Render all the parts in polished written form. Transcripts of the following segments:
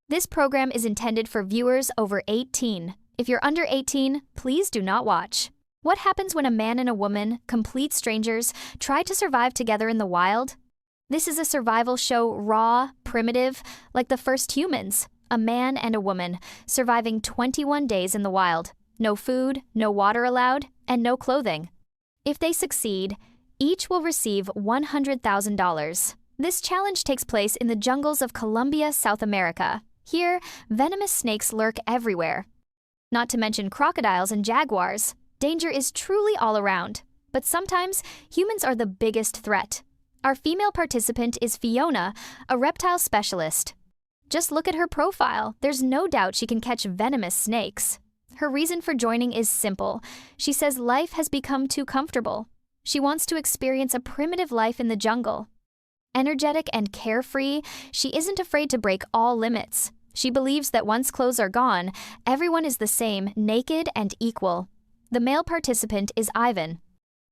This program is intended for viewers over 18. If you're under 18, please do not watch. What happens when a man and a woman, complete strangers, try to survive together in the wild? This is a survival show, raw, primitive, like the first humans, a man and a woman, surviving 21 days in the wild. No food, no water allowed, and no clothing. If they succeed, each will receive $100,000. This challenge takes place in the jungles of Colombia, South America. Here, venomous snakes lurk everywhere. Not to mention crocodiles and jaguars. Danger is truly all around. But sometimes, humans are the biggest threat. Our female participant is Fiona, a reptile specialist. Just look at her profile. There's no doubt she can catch venomous snakes. Her reason for joining is simple. She says life has become too comfortable. She wants to experience a primitive life in the jungle. Energetic and carefree, she isn't afraid to break all limits. She believes that once clothes are gone, everyone is the same, naked and equal. The male participant is Ivan.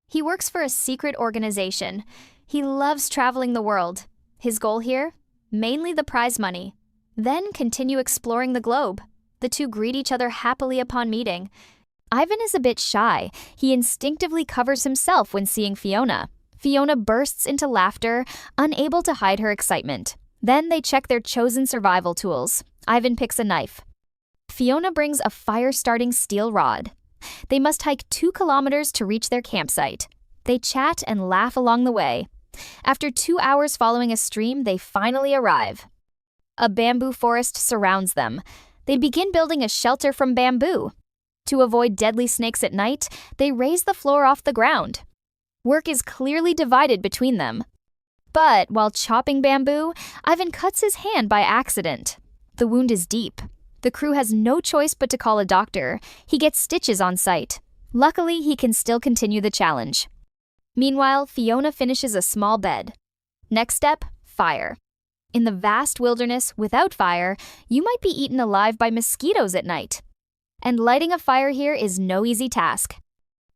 He works for a secret organization. He loves traveling the world. His goal here? Mainly the prize money. Then continue exploring the globe. The two greet each other happily upon meeting. Ivan is a bit shy. He instinctively covers himself when seeing Fiona. Fiona bursts into laughter, unable to hide her excitement. Then they check their chosen survival tools. Ivan picks a knife. Fiona brings a fire-starting steel rod. They must hike 2 kilometers to reach their campsite. They chat and laugh along the way. After 2 hours following a stream, they finally arrive. A bamboo forest surrounds them. They begin building a shelter from bamboo. To avoid deadly snakes at night, they raise the floor off the ground. Work is clearly divided between them. But while chopping bamboo, Ivan cuts his hand by accident. The wound is deep. The crew has no choice but to call a doctor. He gets stitches on site. Luckily, he can still continue the challenge. Meanwhile, Fiona finishes a small bed. Next step, fire. In the vast wilderness, without fire, you might be eaten alive by mosquitoes at night. And lighting a fire here is no easy task.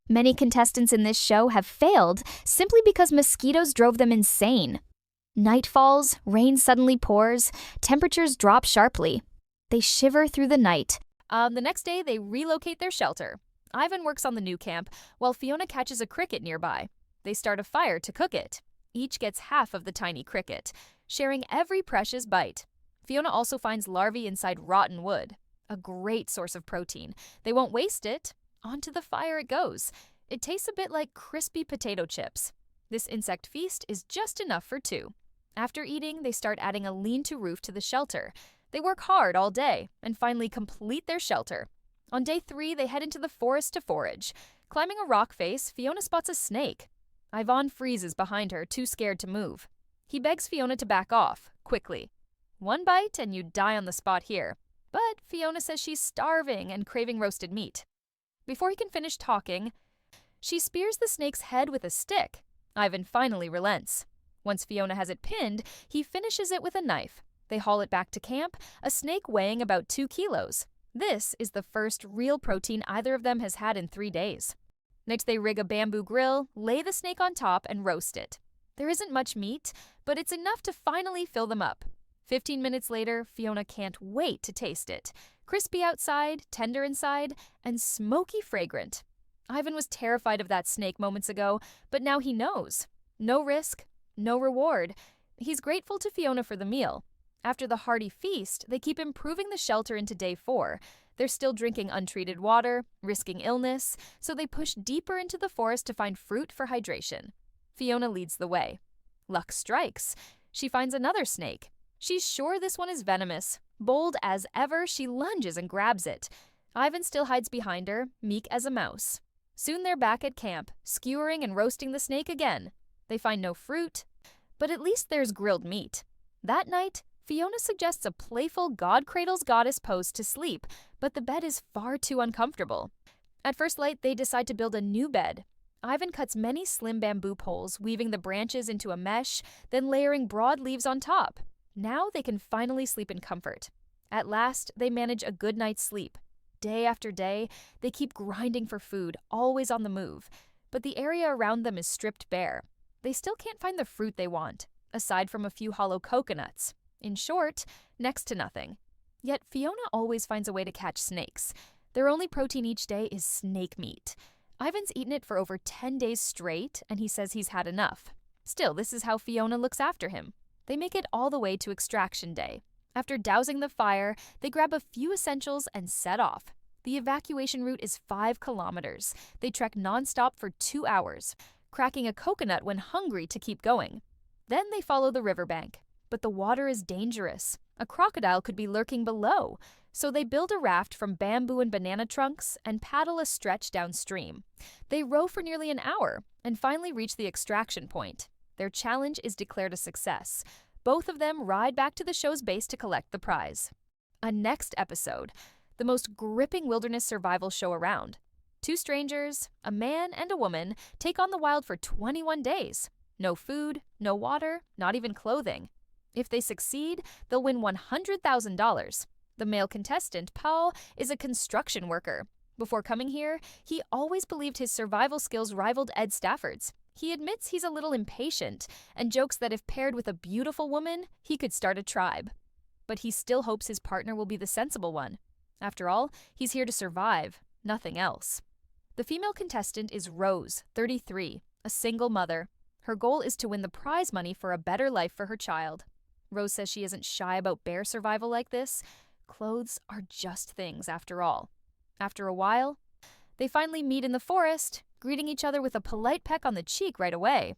Many contestants in this show have failed simply because mosquitoes drove them insane. Night falls, rain suddenly pours, temperatures drop sharply. They shiver through the night. The next day, they relocate their shelter. Ivan works on the new camp, while Fiona catches a cricket nearby. They start a fire to cook it. Each gets half of the tiny cricket, sharing every precious bite. Fiona also finds larvae inside rotten wood, a great source of protein. They won't waste it. Onto the fire it goes. It tastes a bit like crispy potato chips. This insect feast is just enough for 2. After eating, they start adding a lean-to roof to the shelter. They work hard all day and finally complete their shelter. On day 3, they head into the forest to forage. Climbing a rock face, Fiona spots a snake. Ivan freezes behind her, too scared to move. He begs Fiona to back off, quickly. 1 bite and you die on the spot here. But Fiona says she's starving and craving roasted meat. Before he can finish talking, she spears the snake's head with a stick. Ivan finally relents. Once Fiona has it pinned, he finishes it with a knife. They haul it back to camp, a snake weighing about 2 kilos. This is the first real protein either of them has had in 3 days. Next, they rig a bamboo grill, lay the snake on top, and roast it. There isn't much meat, but it's enough to finally fill them up. 15 minutes later, Fiona can't wait to taste it. Crispy outside, tender inside, and smoky fragrant. Ivan was terrified of that snake moments ago, but now he knows. No risk, no reward. He's grateful to Fiona for the meal. After the hearty feast, they keep improving the shelter into day 4. They're still drinking untreated water, risking illness, so they push deeper into the forest to find fruit for hydration. Fiona leads the way. Luck strikes. She finds another snake. She's sure this one is venomous. Bold as ever, she lunges and grabs it. Ivan still hides behind her, meek as a mouse. Soon they're back at camp, skewering and roasting the snake again. They find no fruit, but at least there's grilled meat. That night, Fiona suggests a playful God cradles goddess pose to sleep, but the bed is far too uncomfortable. At first light, they decide to build a new bed. Ivan cuts many slim bamboo poles, weaving the branches into a mesh, then layering broad leaves on top. Now they can finally sleep in comfort. At last, they manage a good night's sleep. Day after day, they keep grinding for food, always on the move. But the area around them is stripped bare. They still can't find the fruit they want, aside from a few hollow coconuts. In short, next to nothing. Yet Fiona always finds a way to catch snakes. Their only protein each day is snake meat. Ivan's eaten it for over 10 days straight, and he says he's had enough. Still, this is how Fiona looks after him. They make it all the way to extraction day. After dousing the fire, they grab a few essentials and set off. The evacuation route is 5 kilometers. They trek nonstop for 2 hours, cracking a coconut when hungry to keep going. Then they follow the riverbank. But the water is dangerous. A crocodile could be lurking below. So they build a raft from bamboo and banana trunks and paddle a stretch downstream. They row for nearly an hour and finally reach the extraction point. Their challenge is declared a success. Both of them ride back to the show's base to collect the prize. A next episode, the most gripping wilderness survival show around. 2 strangers, a man and a woman, take on the wild for 21 days. No food, no water, not even clothing. If they succeed, they'll win $100,000. The male contestant, Paul, is a construction worker. Before coming here, he always believed his survival skills rivaled Ed Stafford's. He admits he's a little impatient and jokes that if paired with a beautiful woman, he could start a tribe. But he still hopes his partner will be the sensible one. After all, he's here to survive, nothing else. The female contestant is Rose, 33, a single mother. Her goal is to win the prize money for a better life for her child. Rose says she isn't shy about bear survival like this. Clothes are just things, after all. After a while, they finally meet in the forest, greeting each other with a polite peck on the cheek right away.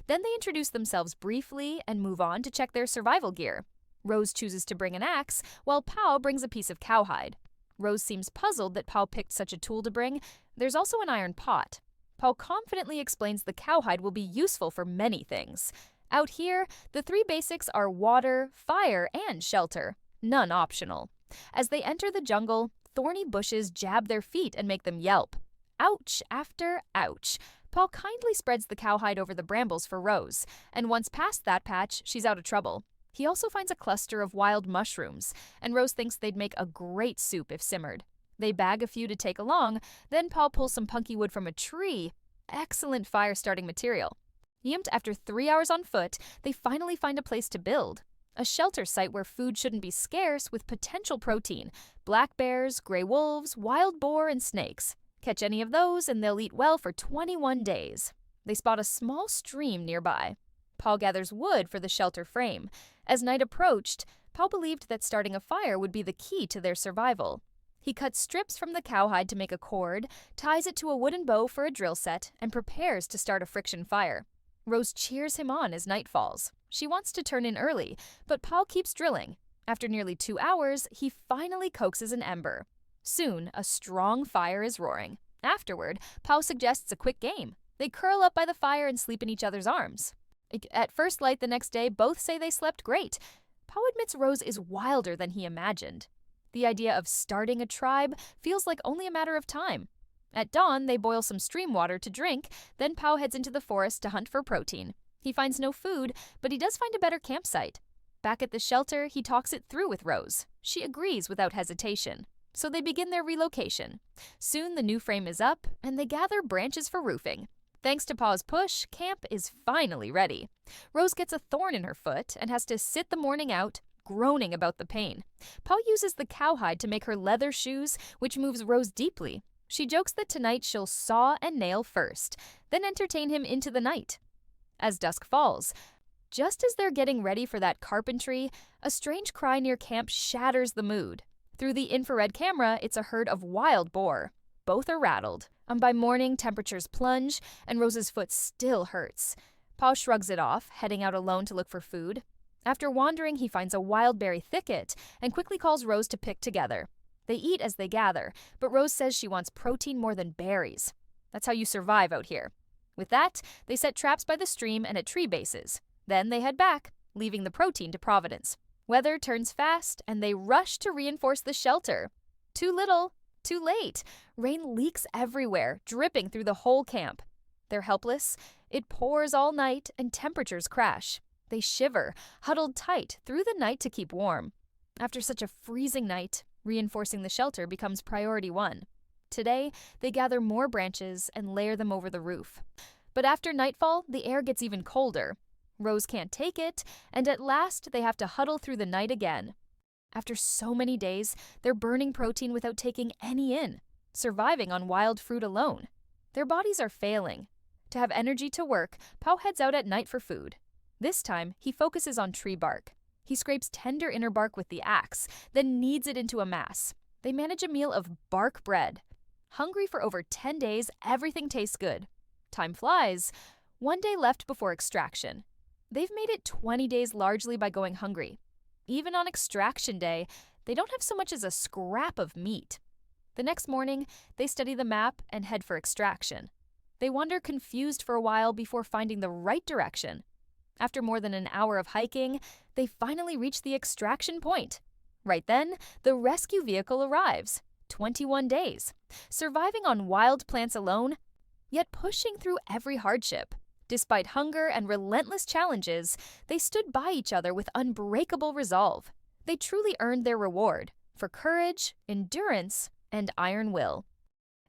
Then they introduce themselves briefly and move on to check their survival gear. Rose chooses to bring an axe, while Pau brings a piece of cowhide. Rose seems puzzled that Pau picked such a tool to bring. There's also an iron pot. Pau confidently explains the cowhide will be useful for many things. Out here, the 3 basics are water, fire, and shelter, none optional. As they enter the jungle, thorny bushes jab their feet and make them yelp. Ouch after ouch. Paul kindly spreads the cowhide over the brambles for Rose, and once past that patch, she's out of trouble. He also finds a cluster of wild mushrooms, and Rose thinks they'd make a great soup if simmered. They bag a few to take along, then Paul pulls some punky wood from a tree. Excellent fire-starting material. Yet after 3 hours on foot, they finally find a place to build. A shelter site where food shouldn't be scarce with potential protein. Black bears, gray wolves, wild boar, and snakes. Catch any of those and they'll eat well for 21 days. They spot a small stream nearby. Paul gathers wood for the shelter frame. As night approached, Paul believed that starting a fire would be the key to their survival. He cuts strips from the cowhide to make a cord, ties it to a wooden bow for a drill set, and prepares to start a friction fire. Rose cheers him on as night falls. She wants to turn in early, but Paul keeps drilling. After nearly 2 hours, he finally coaxes an ember. Soon, a strong fire is roaring. Afterward, Paul suggests a quick game. They curl up by the fire and sleep in each other's arms. At first light the next day, both say they slept great. Paul admits Rose is wilder than he imagined. The idea of starting a tribe feels like only a matter of time. At dawn, they boil some stream water to drink, then Pau heads into the forest to hunt for protein. He finds no food, but he does find a better campsite. Back at the shelter, he talks it through with Rose. She agrees without hesitation. So they begin their relocation. Soon the new frame is up, and they gather branches for roofing. Thanks to Pau's push, camp is finally ready. Rose gets a thorn in her foot and has to sit the morning out, groaning about the pain. Pau uses the cowhide to make her leather shoes, which moves Rose deeply. She jokes that tonight she'll saw and nail first, then entertain him into the night. As dusk falls, just as they're getting ready for that carpentry, a strange cry near camp shatters the mood. Through the infrared camera, it's a herd of wild boar. Both are rattled. And by morning, temperatures plunge, and Rose's foot still hurts. Pau shrugs it off, heading out alone to look for food. After wandering, he finds a wild berry thicket and quickly calls Rose to pick together. They eat as they gather, but Rose says she wants protein more than berries. That's how you survive out here. With that, they set traps by the stream and at tree bases. Then they head back, leaving the protein to Providence. Weather turns fast, and they rush to reinforce the shelter. Too little, too late. Rain leaks everywhere, dripping through the whole camp. They're helpless. It pours all night, and temperatures crash. They shiver, huddled tight through the night to keep warm. After such a freezing night, reinforcing the shelter becomes priority 1. Today, they gather more branches and layer them over the roof. But after nightfall, the air gets even colder. Rose can't take it, and at last they have to huddle through the night again. After so many days, they're burning protein without taking any in, surviving on wild fruit alone. Their bodies are failing. To have energy to work, Pao heads out at night for food. This time, he focuses on tree bark. He scrapes tender inner bark with the axe, then kneads it into a mass. They manage a meal of bark bread. Hungry for over 10 days, everything tastes good. Time flies. 1 day left before extraction. They've made it 20 days largely by going hungry. Even on extraction day, they don't have so much as a scrap of meat. The next morning, they study the map and head for extraction. They wander confused for a while before finding the right direction. After more than an hour of hiking, they finally reach the extraction point. Right then, the rescue vehicle arrives. 21 days. Surviving on wild plants alone, yet pushing through every hardship. Despite hunger and relentless challenges, they stood by each other with unbreakable resolve. They truly earned their reward for courage, endurance, and iron will.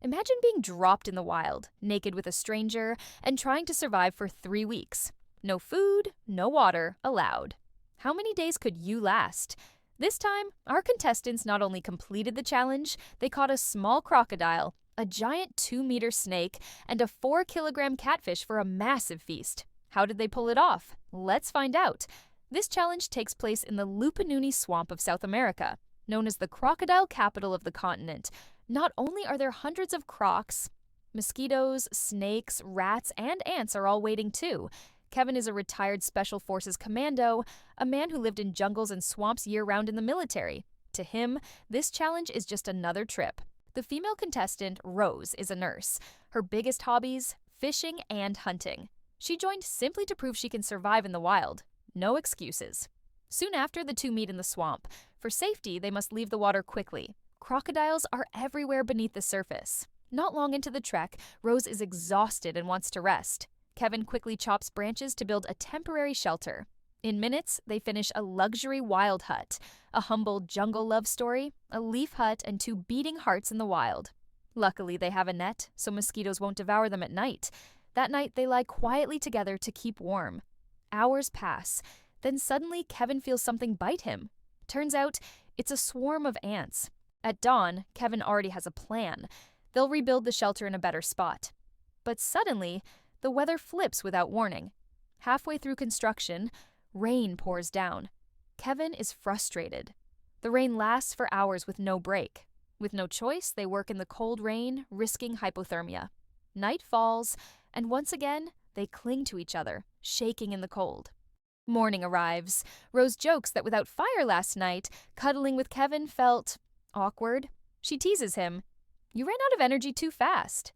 Imagine being dropped in the wild, naked with a stranger, and trying to survive for 3 weeks. No food, no water allowed. How many days could you last? This time, our contestants not only completed the challenge, they caught a small crocodile, a giant 2-meter snake, and a 4-kilogram catfish for a massive feast. How did they pull it off? Let's find out. This challenge takes place in the Lupanuni Swamp of South America, known as the crocodile capital of the continent. Not only are there hundreds of crocs, mosquitoes, snakes, rats, and ants are all waiting too. Kevin is a retired Special Forces commando, a man who lived in jungles and swamps year-round in the military. To him, this challenge is just another trip. The female contestant, Rose, is a nurse. Her biggest hobbies, fishing and hunting. She joined simply to prove she can survive in the wild. No excuses. Soon after, the two meet in the swamp. For safety, they must leave the water quickly. Crocodiles are everywhere beneath the surface. Not long into the trek, Rose is exhausted and wants to rest. Kevin quickly chops branches to build a temporary shelter. In minutes, they finish a luxury wild hut, a humble jungle love story, a leaf hut, and 2 beating hearts in the wild. Luckily, they have a net, so mosquitoes won't devour them at night. That night, they lie quietly together to keep warm. Hours pass. Then suddenly, Kevin feels something bite him. Turns out, it's a swarm of ants. At dawn, Kevin already has a plan. They'll rebuild the shelter in a better spot. But suddenly, the weather flips without warning. Halfway through construction, rain pours down. Kevin is frustrated. The rain lasts for hours with no break. With no choice, they work in the cold rain, risking hypothermia. Night falls, and once again, they cling to each other, shaking in the cold. Morning arrives. Rose jokes that without fire last night, cuddling with Kevin felt awkward. She teases him. "You ran out of energy too fast."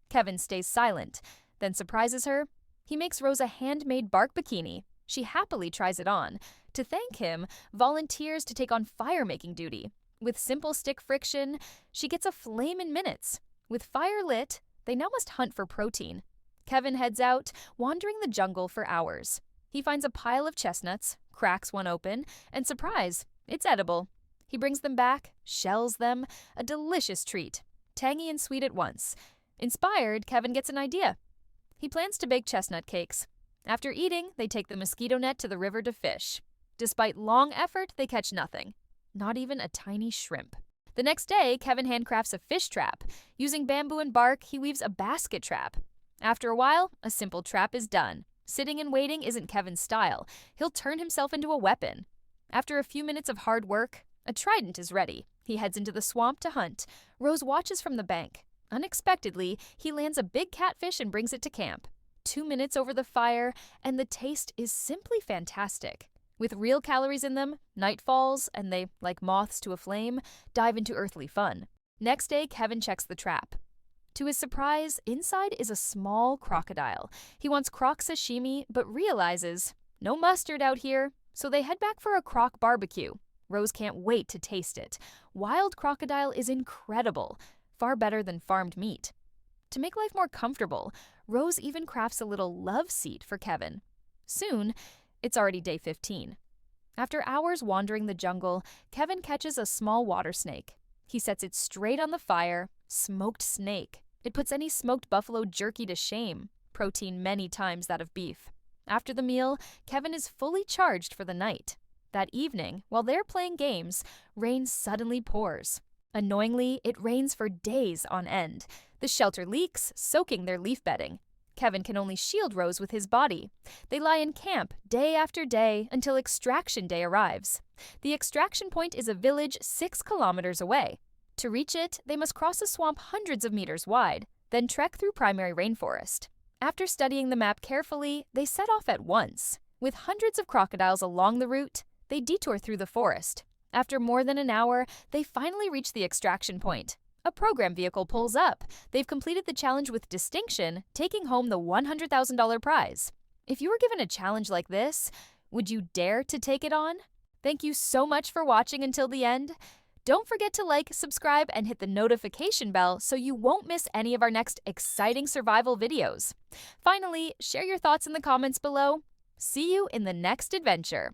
Kevin stays silent, then surprises her. He makes Rose a handmade bark bikini. She happily tries it on. To thank him, volunteers to take on fire-making duty. With simple stick friction, she gets a flame in minutes. With fire lit, they now must hunt for protein. Kevin heads out, wandering the jungle for hours. He finds a pile of chestnuts, cracks one open, and surprise, it's edible. He brings them back, shells them, a delicious treat, tangy and sweet at once. Inspired, Kevin gets an idea. He plans to bake chestnut cakes. After eating, they take the mosquito net to the river to fish. Despite long effort, they catch nothing. Not even a tiny shrimp. The next day, Kevin handcrafts a fish trap. Using bamboo and bark, he weaves a basket trap. After a while, a simple trap is done. Sitting and waiting isn't Kevin's style. He'll turn himself into a weapon. After a few minutes of hard work, a trident is ready. He heads into the swamp to hunt. Rose watches from the bank. Unexpectedly, he lands a big catfish and brings it to camp. 2 minutes over the fire, and the taste is simply fantastic. With real calories in them, night falls, and they, like moths to a flame, dive into earthly fun. Next day, Kevin checks the trap. To his surprise, inside is a small crocodile. He wants croc sashimi, but realizes, no mustard out here, so they head back for a croc barbecue. Rose can't wait to taste it. Wild crocodile is incredible, far better than farmed meat. To make life more comfortable, Rose even crafts a little love seat for Kevin. Soon, it's already day 15. After hours wandering the jungle, Kevin catches a small water snake. He sets it straight on the fire. Smoked snake. It puts any smoked buffalo jerky to shame. Protein many times that of beef. After the meal, Kevin is fully charged for the night. That evening, while they're playing games, rain suddenly pours. Annoyingly, it rains for days on end. The shelter leaks, soaking their leaf bedding. Kevin can only shield Rose with his body. They lie in camp day after day until extraction day arrives. The extraction point is a village 6 kilometers away. To reach it, they must cross a swamp hundreds of meters wide, then trek through primary rainforest. After studying the map carefully, they set off at once. With hundreds of crocodiles along the route, they detour through the forest. After more than an hour, they finally reach the extraction point. A program vehicle pulls up. They've completed the challenge with distinction, taking home the $100,000 prize. If you were given a challenge like this, would you dare to take it on? Thank you so much for watching until the end. Don't forget to like, subscribe, and hit the notification bell so you won't miss any of our next exciting survival videos. Finally, share your thoughts in the comments below. See you in the next adventure.